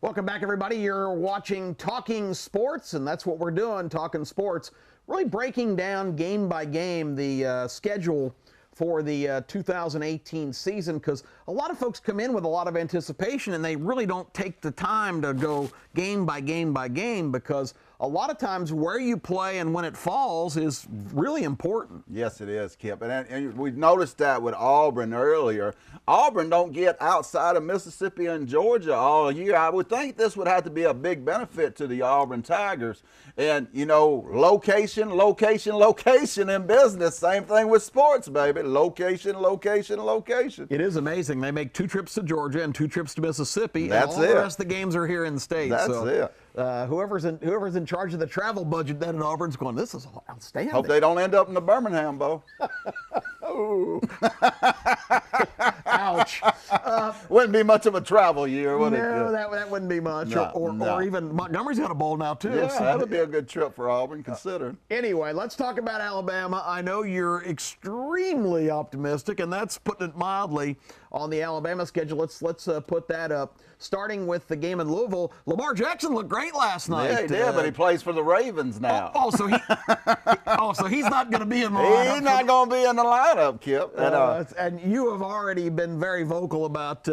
Welcome back, everybody. You're watching Talking Sports, and that's what we're doing, Talking Sports. Really breaking down game by game the schedule for the 2018 season, because a lot of folks come in with a lot of anticipation and they really don't take the time to go game by game by game, because a lot of times where you play and when it falls is really important. Yes, it is, Kip. And we noticed that with Auburn earlier. Auburn don't get outside of Mississippi and Georgia all year. I would think this would have to be a big benefit to the Auburn Tigers. And, you know, location, location, location in business. Same thing with sports, baby. Location, location, location. It is amazing. They make 2 trips to Georgia and 2 trips to Mississippi. That's and all it. the rest of the games are here in the States. That's it. Whoever's in charge of the travel budget then at Auburn's going, this is outstanding. Hope they don't end up in the Birmingham Bowl. Oh. Ouch. Wouldn't be much of a travel year, would it? No, that wouldn't be much. No, or even Montgomery's got a bowl now, too. Yeah, So that would be a good trip for Auburn, considering. Anyway, let's talk about Alabama. I know you're extremely optimistic, and that's putting it mildly, on the Alabama schedule. Let's put that up. Starting with the game in Louisville, Lamar Jackson looked great last night. Yeah, he did, but he plays for the Ravens now. So he's not going to be in the lineup. He's not going to be in the lineup, Kip. And you have already been very vocal about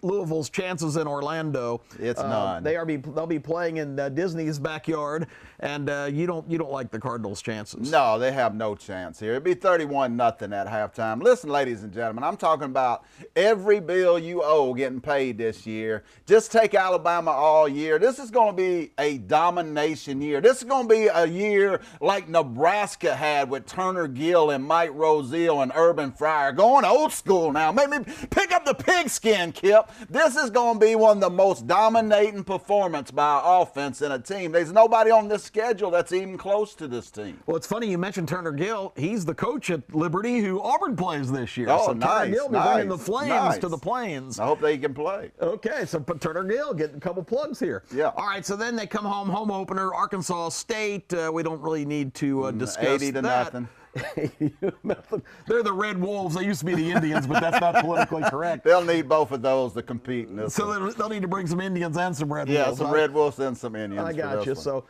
Louisville's chances in Orlando. It's none. They'll be playing in Disney's backyard, and you don't like the Cardinals' chances. No, they have no chance here. It'd be 31-0 at halftime. Listen, ladies and gentlemen, I'm talking about every bill you owe getting paid this year. Just take Alabama all year. This is going to be a domination year. This is going to be a year like Nebraska had with Turner Gill and Mike Rozelle and Urban Fryer. Going old school now. Maybe pick up the pigskin, Kip. This is going to be one of the most dominating performances by offense in a team. There's nobody on this schedule that's even close to this team. Well, it's funny you mentioned Turner Gill. He's the coach at Liberty who Auburn plays this year. Oh, so nice, Turner Gill will be bringing the Flames to the Plains. I hope they can play. Okay, so put Turner Gill, getting a couple plugs here. Yeah. All right, so then they come home opener, Arkansas State. We don't really need to discuss 80 to that. nothing. They're the Red Wolves. They used to be the Indians, but that's not politically correct. They'll need both of those to compete in this. So they'll need to bring some Indians and some Red Wolves. Yeah, some Red Wolves and some Indians. I got you. So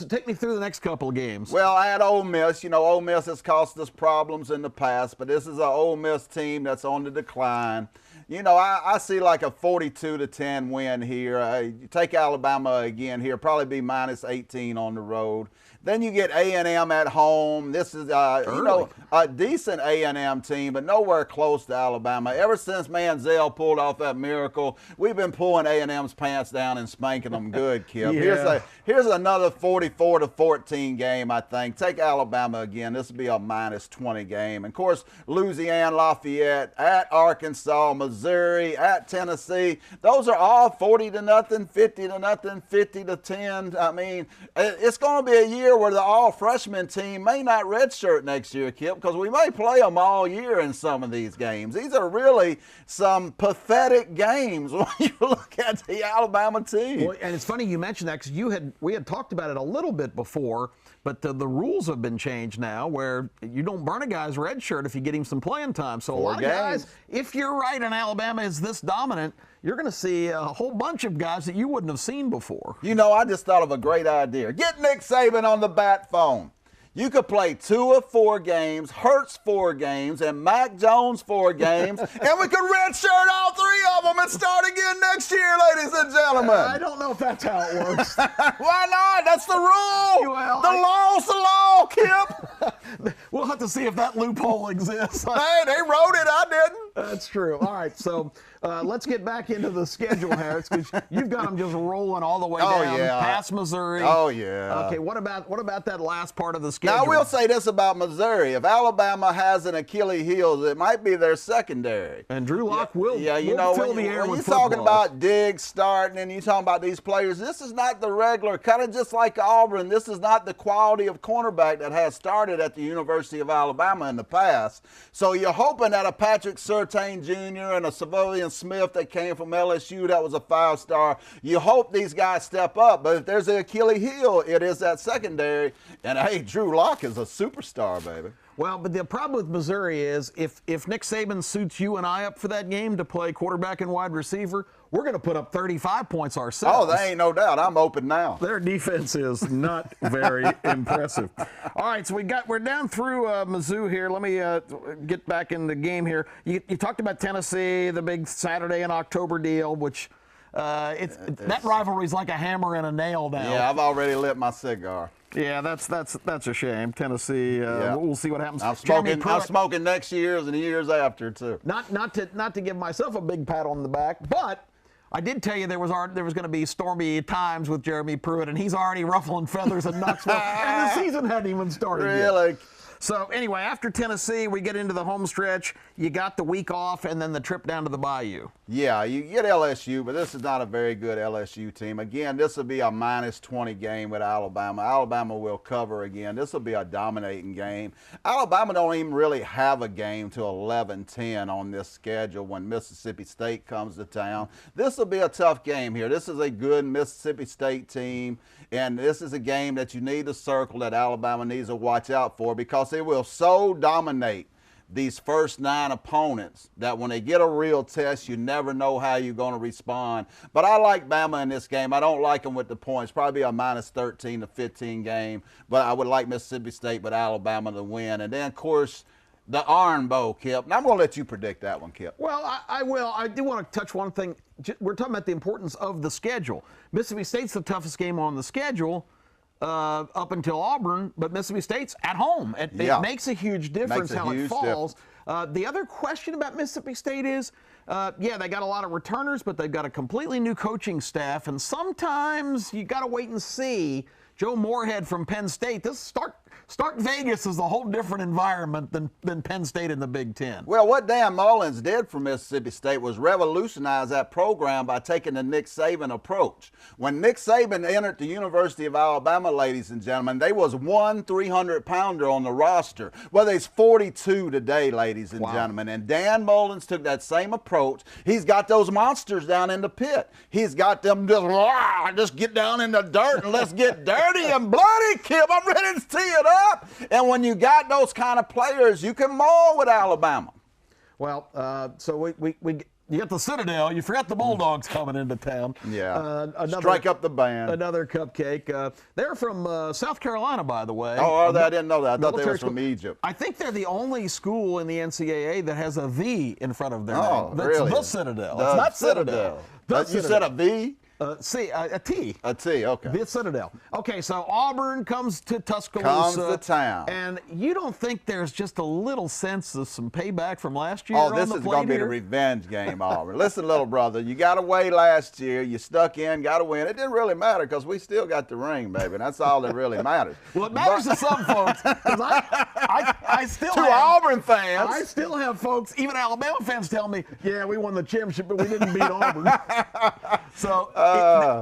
take me through the next couple of games. Well, I had Ole Miss. You know, Ole Miss has caused us problems in the past, but this is an Ole Miss team that's on the decline. You know, I see like a 42-10 win here. You take Alabama again here, probably be -18 on the road. Then you get A&M at home. This is, a decent A&M team, but nowhere close to Alabama. Ever since Manziel pulled off that miracle, we've been pulling A&M's pants down and spanking them good, Kip. Yeah. Here's another 44-14 game, I think. Take Alabama again. This will be a -20 game. And, of course, Louisiana, Lafayette, at Arkansas, Missouri, at Tennessee. Those are all 40-0, 50-0, 50-10. I mean, it's going to be a year where the all-freshman team may not redshirt next year, Kip, because we may play them all year in some of these games. These are really some pathetic games when you look at the Alabama team. Well, and it's funny you mentioned that, because we had talked about it a little bit before, but the rules have been changed now where you don't burn a guy's red shirt if you get him some playing time. So a lot of guys, if you're right and Alabama is this dominant, you're going to see a whole bunch of guys that you wouldn't have seen before. You know, I just thought of a great idea. Get Nick Saban on the bat phone. You could play 2 of 4 games, Hurts 4 games, and Mac Jones 4 games, and we could redshirt all 3 of them and start again next year, ladies and gentlemen. I don't know if that's how it works. Why not? That's the rule. Well, the law's the law, Kip. We'll have to see if that loophole exists. Hey, they wrote it. I didn't. That's true. All right, so let's get back into the schedule, Harris, because you've got them just rolling all the way down past Missouri. Oh, yeah. Okay, what about that last part of the schedule? Now, I will say this about Missouri. If Alabama has an Achilles heel, it might be their secondary. And Drew Lock will fill the air with when you're football. talking about Diggs starting and you're talking about these players, this is not the regular, kind of just like Auburn, this is not the quality of cornerback that has started at the University of Alabama in the past. So you're hoping that a Patrick Surtain Jr. and a Savilian Smith that came from LSU that was a 5-star, you hope these guys step up. But if there's an Achilles heel, it is that secondary. And, hey, Drew Lock is a superstar, baby. Well, but the problem with Missouri is if Nick Saban suits you and I up for that game to play quarterback and wide receiver, we're going to put up 35 points ourselves. Oh, there ain't no doubt. I'm open now. Their defense is not very impressive. All right, so we're down through Mizzou here. Let me get back in the game here. You talked about Tennessee, the big Saturday in October deal, which that rivalry is like a hammer and a nail now. Yeah, I've already lit my cigar. Yeah, that's a shame. Tennessee. Yeah. We'll see what happens. I'm smoking next year's and the years after too. Not to give myself a big pat on the back, but I did tell you there was going to be stormy times with Jeremy Pruitt, and he's already ruffling feathers in Knoxville, and the season hadn't even started yet. Really? So anyway, after Tennessee, we get into the home stretch. You got the week off and then the trip down to the Bayou. Yeah, you get LSU, but this is not a very good LSU team. Again, this will be a -20 game with Alabama. Alabama will cover again. This will be a dominating game. Alabama don't even really have a game till 11-10 on this schedule when Mississippi State comes to town. This will be a tough game here. This is a good Mississippi State team, and this is a game that you need to circle that Alabama needs to watch out for because it will so dominate these first 9 opponents that when they get a real test, you never know how you're going to respond. But I like Bama in this game. I don't like them with the points. Probably a -13 to 15 game. But I would like Mississippi State but Alabama to win. And then, of course, the Iron Bowl, Kip. And I'm going to let you predict that one, Kip. Well, I will. I do want to touch one thing. We're talking about the importance of the schedule. Mississippi State's the toughest game on the schedule. Up until Auburn, but Mississippi State's at home. It makes a huge difference how it falls. The other question about Mississippi State is, they got a lot of returners, but they've got a completely new coaching staff, and sometimes you got to wait and see. Joe Moorhead from Penn State, Stark Vegas is a whole different environment than Penn State in the Big Ten. Well, what Dan Mullins did for Mississippi State was revolutionize that program by taking the Nick Saban approach. When Nick Saban entered the University of Alabama, ladies and gentlemen, they was one 300-pounder on the roster. Well, there's 42 today, ladies and gentlemen. And Dan Mullins took that same approach. He's got those monsters down in the pit. He's got them just get down in the dirt and let's get dirty and bloody, Kip. I'm ready to tee it up. And when you got those kind of players, you can maul with Alabama. Well, so you got the Citadel. You forgot the Bulldogs coming into town. Yeah. Strike up the band. Another cupcake. They're from South Carolina, by the way. Oh, are they? I didn't know that. I thought they were from Egypt. I think they're the only school in the NCAA that has a V in front of their name. That's really? The Citadel. It's not Citadel. You said a V? A T. A T, okay. The Citadel. Okay, so Auburn comes to Tuscaloosa. Comes to town. And you don't think there's just a little sense of some payback from last year? Oh, this is going to be the revenge game, Auburn. Listen, little brother, you got away last year. You stuck in, got to win. It didn't really matter because we still got the ring, baby. That's all that really matters. Well, it matters to some folks because I still have Auburn fans. I still have folks, even Alabama fans, tell me, yeah, we won the championship, but we didn't beat Auburn. So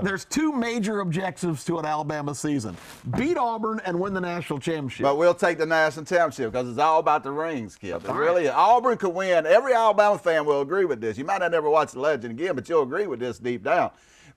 there's 2 major objectives to an Alabama season: beat Auburn and win the national championship. But we'll take the national championship because it's all about the rings, Kip. It really is. Auburn could win. Every Alabama fan will agree with this. You might not never watch the Legend again, but you'll agree with this deep down.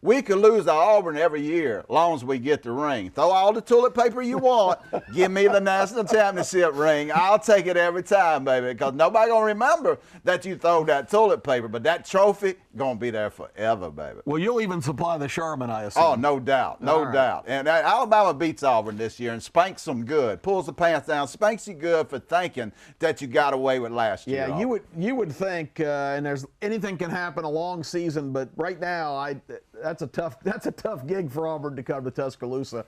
We could lose to Auburn every year as long as we get the ring. Throw all the toilet paper you want. Give me the national championship ring. I'll take it every time, baby, because nobody going to remember that you throw that toilet paper. But that trophy going to be there forever, baby. Well, you'll even supply the Charmin, I assume. Oh, no doubt. No doubt. And Alabama beats Auburn this year and spanks them good. Pulls the pants down. Spanks you good for thinking that you got away with last year. Yeah, you would think, and there's anything can happen a long season, but right now that's a tough gig for Auburn to come to Tuscaloosa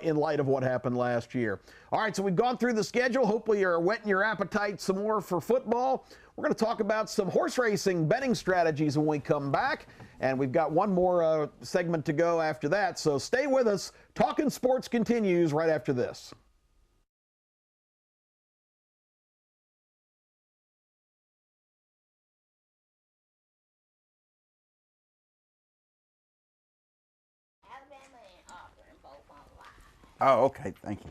in light of what happened last year. All right, so we've gone through the schedule. Hopefully you're whetting your appetite some more for football. We're going to talk about some horse racing betting strategies when we come back, and we've got one more segment to go after that. So stay with us. Talking Sports continues right after this. Oh, okay. Thank you.